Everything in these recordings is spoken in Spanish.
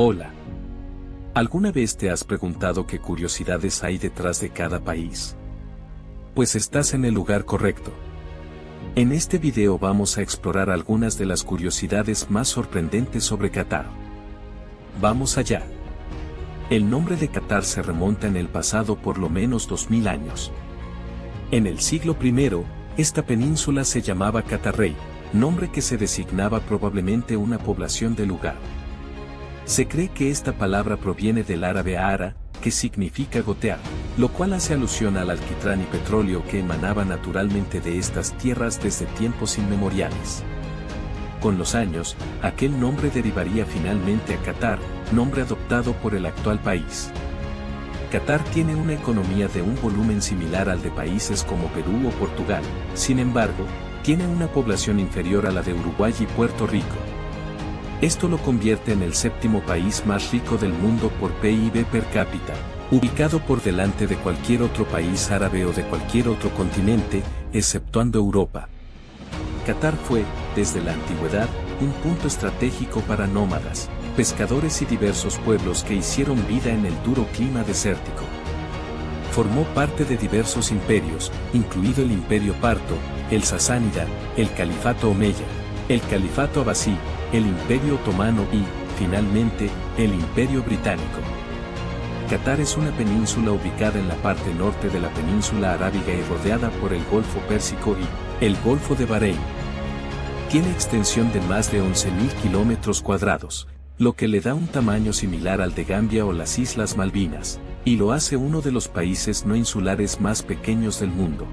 Hola. ¿Alguna vez te has preguntado qué curiosidades hay detrás de cada país? Pues estás en el lugar correcto. En este video vamos a explorar algunas de las curiosidades más sorprendentes sobre Qatar. Vamos allá. El nombre de Qatar se remonta en el pasado por lo menos 2000 años. En el siglo I, esta península se llamaba Qatarrey, nombre que se designaba probablemente una población del lugar. Se cree que esta palabra proviene del árabe ahara, que significa gotear, lo cual hace alusión al alquitrán y petróleo que emanaba naturalmente de estas tierras desde tiempos inmemoriales. Con los años, aquel nombre derivaría finalmente a Qatar, nombre adoptado por el actual país. Qatar tiene una economía de un volumen similar al de países como Perú o Portugal, sin embargo, tiene una población inferior a la de Uruguay y Puerto Rico. Esto lo convierte en el séptimo país más rico del mundo por PIB per cápita, ubicado por delante de cualquier otro país árabe o de cualquier otro continente, exceptuando Europa. Qatar fue, desde la antigüedad, un punto estratégico para nómadas, pescadores y diversos pueblos que hicieron vida en el duro clima desértico. Formó parte de diversos imperios, incluido el Imperio Parto, el Sasánida, el Califato Omeya, el Califato Abasí, el Imperio Otomano y, finalmente, el Imperio Británico. Qatar es una península ubicada en la parte norte de la península arábiga y rodeada por el Golfo Pérsico y el Golfo de Bahrein. Tiene extensión de más de 11.000 kilómetros cuadrados, lo que le da un tamaño similar al de Gambia o las Islas Malvinas, y lo hace uno de los países no insulares más pequeños del mundo.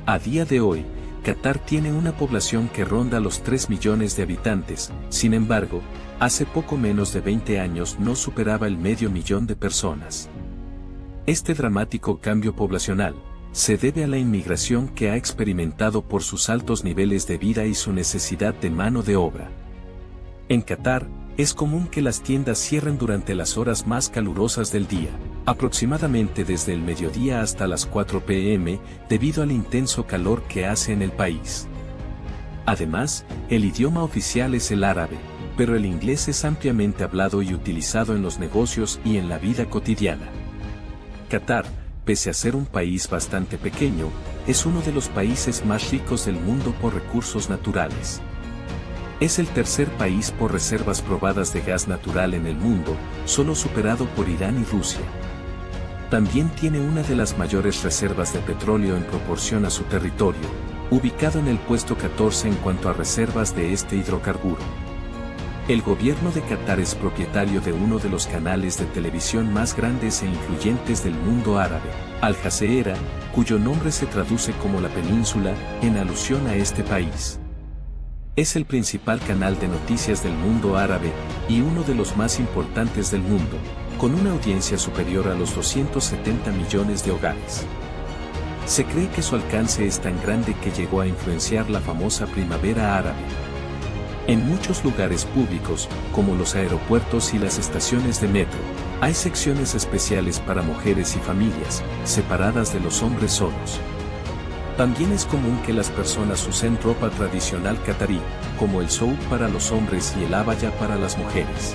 A día de hoy, Qatar tiene una población que ronda los 3 millones de habitantes, sin embargo, hace poco menos de 20 años no superaba el medio millón de personas. Este dramático cambio poblacional se debe a la inmigración que ha experimentado por sus altos niveles de vida y su necesidad de mano de obra. En Qatar, es común que las tiendas cierren durante las horas más calurosas del día, aproximadamente desde el mediodía hasta las 4 p.m., debido al intenso calor que hace en el país. Además, el idioma oficial es el árabe, pero el inglés es ampliamente hablado y utilizado en los negocios y en la vida cotidiana. Qatar, pese a ser un país bastante pequeño, es uno de los países más ricos del mundo por recursos naturales. Es el tercer país por reservas probadas de gas natural en el mundo, solo superado por Irán y Rusia. También tiene una de las mayores reservas de petróleo en proporción a su territorio, ubicado en el puesto 14 en cuanto a reservas de este hidrocarburo. El gobierno de Qatar es propietario de uno de los canales de televisión más grandes e influyentes del mundo árabe, Al Jazeera, cuyo nombre se traduce como la península, en alusión a este país. Es el principal canal de noticias del mundo árabe, y uno de los más importantes del mundo, con una audiencia superior a los 270 millones de hogares. Se cree que su alcance es tan grande que llegó a influenciar la famosa primavera árabe. En muchos lugares públicos, como los aeropuertos y las estaciones de metro, hay secciones especiales para mujeres y familias, separadas de los hombres solos. También es común que las personas usen ropa tradicional qatarí, como el souk para los hombres y el abaya para las mujeres.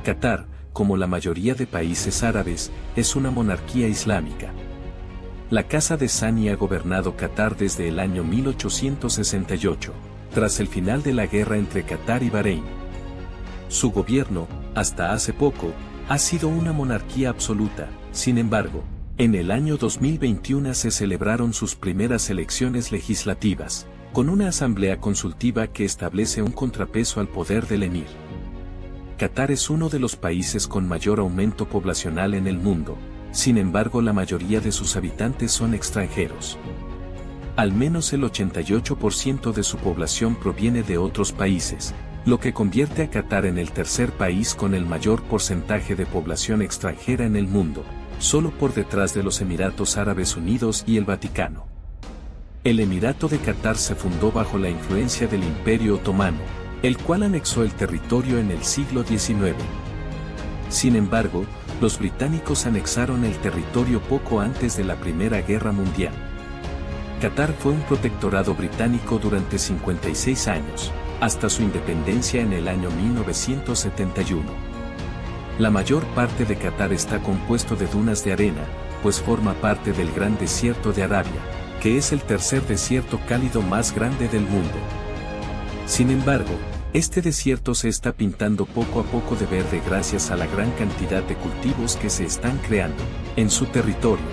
Qatar, como la mayoría de países árabes, es una monarquía islámica. La Casa de Sani ha gobernado Qatar desde el año 1868, tras el final de la guerra entre Qatar y Bahrein. Su gobierno, hasta hace poco, ha sido una monarquía absoluta. Sin embargo, en el año 2021 se celebraron sus primeras elecciones legislativas, con una asamblea consultiva que establece un contrapeso al poder del emir. Qatar es uno de los países con mayor aumento poblacional en el mundo, sin embargo la mayoría de sus habitantes son extranjeros. Al menos el 88% de su población proviene de otros países, lo que convierte a Qatar en el tercer país con el mayor porcentaje de población extranjera en el mundo, solo por detrás de los Emiratos Árabes Unidos y el Vaticano. El Emirato de Qatar se fundó bajo la influencia del Imperio Otomano, el cual anexó el territorio en el siglo XIX. Sin embargo, los británicos anexaron el territorio poco antes de la Primera Guerra Mundial. Qatar fue un protectorado británico durante 56 años, hasta su independencia en el año 1971. La mayor parte de Qatar está compuesto de dunas de arena, pues forma parte del Gran Desierto de Arabia, que es el tercer desierto cálido más grande del mundo. Sin embargo, este desierto se está pintando poco a poco de verde gracias a la gran cantidad de cultivos que se están creando en su territorio.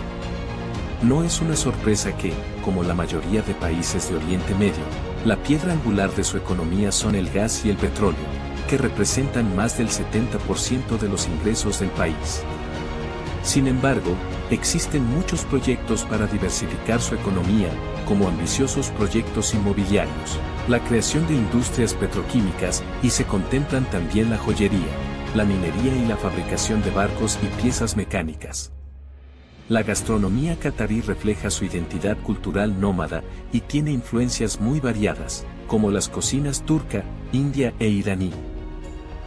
No es una sorpresa que, como la mayoría de países de Oriente Medio, la piedra angular de su economía son el gas y el petróleo, que representan más del 70% de los ingresos del país. Sin embargo, existen muchos proyectos para diversificar su economía, como ambiciosos proyectos inmobiliarios, la creación de industrias petroquímicas y se contemplan también la joyería, la minería y la fabricación de barcos y piezas mecánicas. La gastronomía catarí refleja su identidad cultural nómada y tiene influencias muy variadas, como las cocinas turca, india e iraní.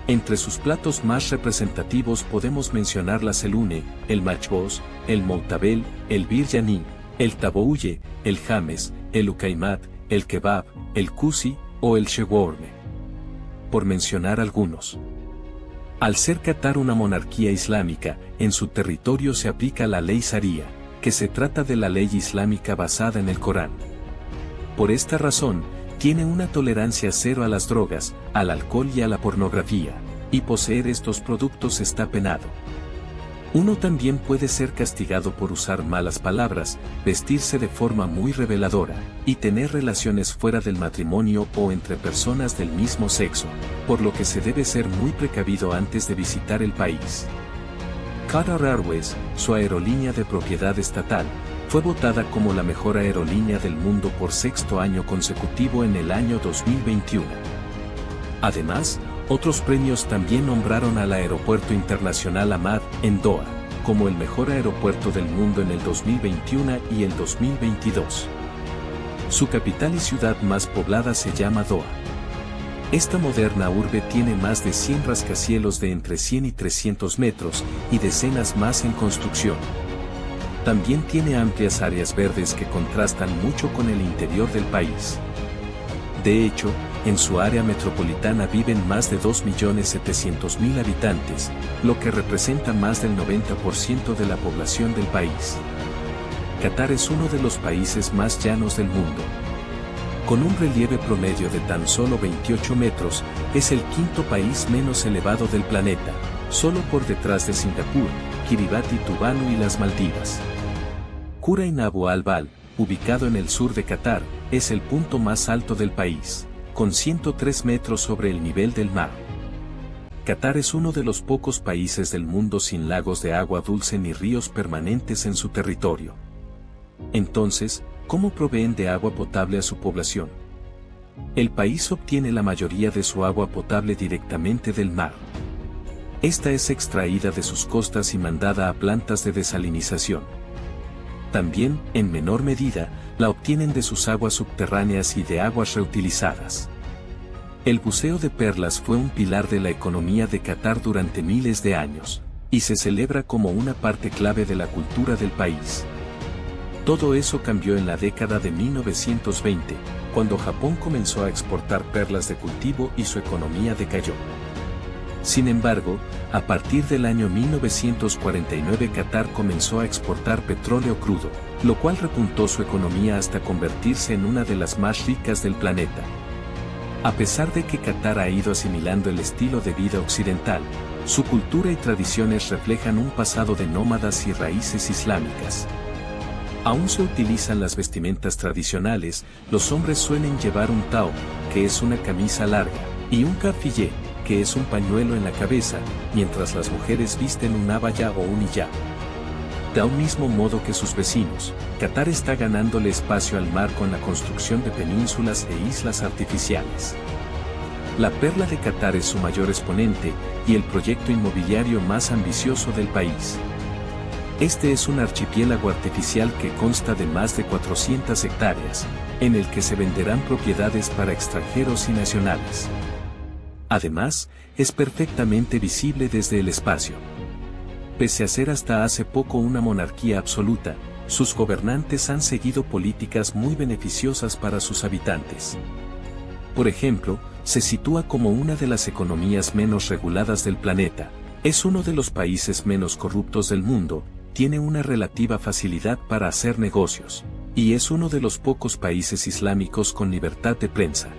Entre sus platos más representativos podemos mencionar la selune, el machbos, el moutabel, el biryani, el tabouye, el james, el ukaimat, el kebab, el kusi o el shawarma. Por mencionar algunos. Al ser Qatar una monarquía islámica, en su territorio se aplica la ley Sharia, que se trata de la ley islámica basada en el Corán. Por esta razón, tiene una tolerancia cero a las drogas, al alcohol y a la pornografía, y poseer estos productos está penado. Uno también puede ser castigado por usar malas palabras, vestirse de forma muy reveladora, y tener relaciones fuera del matrimonio o entre personas del mismo sexo, por lo que se debe ser muy precavido antes de visitar el país. Qatar Airways, su aerolínea de propiedad estatal, fue votada como la mejor aerolínea del mundo por sexto año consecutivo en el año 2021. Además, otros premios también nombraron al Aeropuerto Internacional Hamad, en Doha, como el mejor aeropuerto del mundo en el 2021 y el 2022. Su capital y ciudad más poblada se llama Doha. Esta moderna urbe tiene más de 100 rascacielos de entre 100 y 300 metros, y decenas más en construcción. También tiene amplias áreas verdes que contrastan mucho con el interior del país. De hecho, en su área metropolitana viven más de 2.700.000 habitantes, lo que representa más del 90% de la población del país. Qatar es uno de los países más llanos del mundo. Con un relieve promedio de tan solo 28 metros, es el quinto país menos elevado del planeta, solo por detrás de Singapur, Kiribati, Tuvalu y las Maldivas. Khurayt Abu al-Bal, ubicado en el sur de Qatar, es el punto más alto del país, con 103 metros sobre el nivel del mar. Qatar es uno de los pocos países del mundo sin lagos de agua dulce ni ríos permanentes en su territorio. Entonces, ¿cómo proveen de agua potable a su población? El país obtiene la mayoría de su agua potable directamente del mar. Esta es extraída de sus costas y mandada a plantas de desalinización. También, en menor medida, la obtienen de sus aguas subterráneas y de aguas reutilizadas. El buceo de perlas fue un pilar de la economía de Qatar durante miles de años, y se celebra como una parte clave de la cultura del país. Todo eso cambió en la década de 1920, cuando Japón comenzó a exportar perlas de cultivo y su economía decayó. Sin embargo, a partir del año 1949 Qatar comenzó a exportar petróleo crudo, lo cual repuntó su economía hasta convertirse en una de las más ricas del planeta. A pesar de que Qatar ha ido asimilando el estilo de vida occidental, su cultura y tradiciones reflejan un pasado de nómadas y raíces islámicas. Aún se utilizan las vestimentas tradicionales, los hombres suelen llevar un tao, que es una camisa larga, y un kafiyé, que es un pañuelo en la cabeza, mientras las mujeres visten un abaya o un hijab. De un mismo modo que sus vecinos, Qatar está ganándole espacio al mar con la construcción de penínsulas e islas artificiales. La perla de Qatar es su mayor exponente, y el proyecto inmobiliario más ambicioso del país. Este es un archipiélago artificial que consta de más de 400 hectáreas, en el que se venderán propiedades para extranjeros y nacionales. Además, es perfectamente visible desde el espacio. Pese a ser hasta hace poco una monarquía absoluta, sus gobernantes han seguido políticas muy beneficiosas para sus habitantes. Por ejemplo, se sitúa como una de las economías menos reguladas del planeta, Es uno de los países menos corruptos del mundo, tiene una relativa facilidad para hacer negocios, y es uno de los pocos países islámicos con libertad de prensa.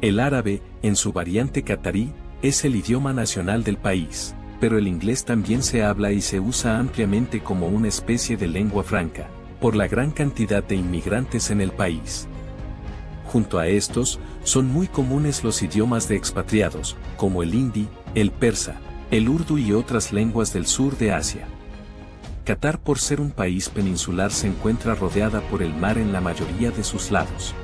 El árabe, en su variante catarí, es el idioma nacional del país, pero el inglés también se habla y se usa ampliamente como una especie de lengua franca, por la gran cantidad de inmigrantes en el país. Junto a estos, son muy comunes los idiomas de expatriados, como el hindi, el persa, el urdu y otras lenguas del sur de Asia. Qatar, por ser un país peninsular, se encuentra rodeada por el mar en la mayoría de sus lados.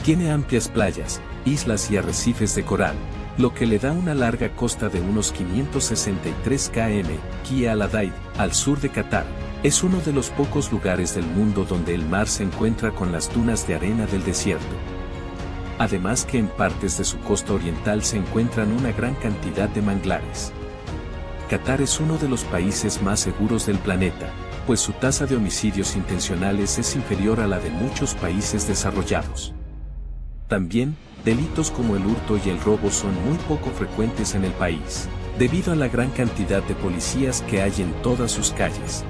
Tiene amplias playas, islas y arrecifes de coral, lo que le da una larga costa de unos 563 km, Kia al-Adaid, al sur de Qatar. Es uno de los pocos lugares del mundo donde el mar se encuentra con las dunas de arena del desierto. Además que en partes de su costa oriental se encuentran una gran cantidad de manglares. Qatar es uno de los países más seguros del planeta, pues su tasa de homicidios intencionales es inferior a la de muchos países desarrollados. También, delitos como el hurto y el robo son muy poco frecuentes en el país, debido a la gran cantidad de policías que hay en todas sus calles.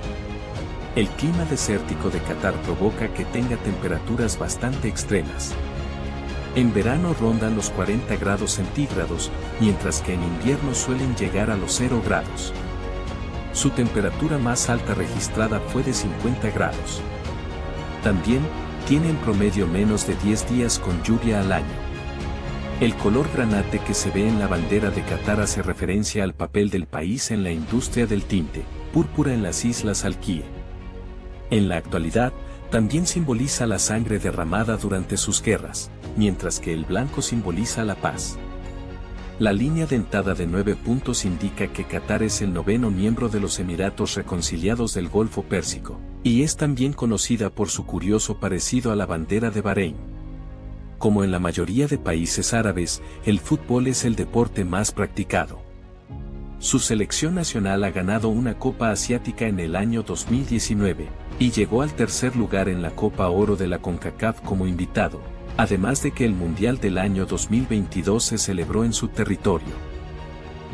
El clima desértico de Qatar provoca que tenga temperaturas bastante extremas. En verano rondan los 40 grados centígrados, mientras que en invierno suelen llegar a los 0 grados. Su temperatura más alta registrada fue de 50 grados. También, tiene en promedio menos de 10 días con lluvia al año. El color granate que se ve en la bandera de Qatar hace referencia al papel del país en la industria del tinte, púrpura en las Islas Alquie. En la actualidad, también simboliza la sangre derramada durante sus guerras, mientras que el blanco simboliza la paz. La línea dentada de 9 puntos indica que Qatar es el 9º miembro de los Emiratos Reconciliados del Golfo Pérsico, y es también conocida por su curioso parecido a la bandera de Bahrein. Como en la mayoría de países árabes, el fútbol es el deporte más practicado. Su selección nacional ha ganado una Copa Asiática en el año 2019, y llegó al tercer lugar en la Copa Oro de la CONCACAF como invitado, además de que el Mundial del año 2022 se celebró en su territorio.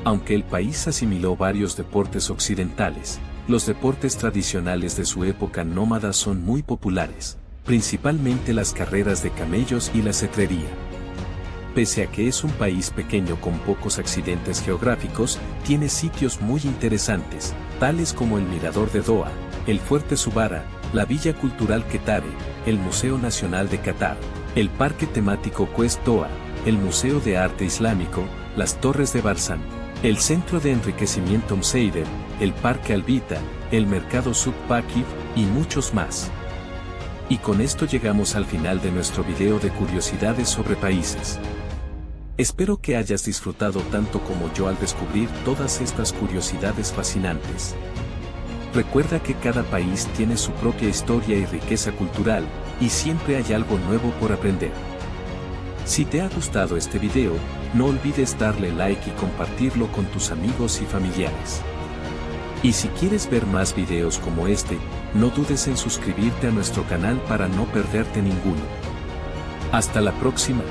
Aunque el país asimiló varios deportes occidentales, los deportes tradicionales de su época nómada son muy populares, principalmente las carreras de camellos y la cetrería. Pese a que es un país pequeño con pocos accidentes geográficos, tiene sitios muy interesantes, tales como el Mirador de Doha, el Fuerte Subara, la Villa Cultural Qetare, el Museo Nacional de Qatar, el Parque Temático Quest Doha, el Museo de Arte Islámico, las Torres de Barzán, el Centro de Enriquecimiento Mseider, el Parque Albita, el Mercado Souk Bakif, y muchos más. Y con esto llegamos al final de nuestro video de curiosidades sobre países. Espero que hayas disfrutado tanto como yo al descubrir todas estas curiosidades fascinantes. Recuerda que cada país tiene su propia historia y riqueza cultural, y siempre hay algo nuevo por aprender. Si te ha gustado este video, no olvides darle like y compartirlo con tus amigos y familiares. Y si quieres ver más videos como este, no dudes en suscribirte a nuestro canal para no perderte ninguno. Hasta la próxima.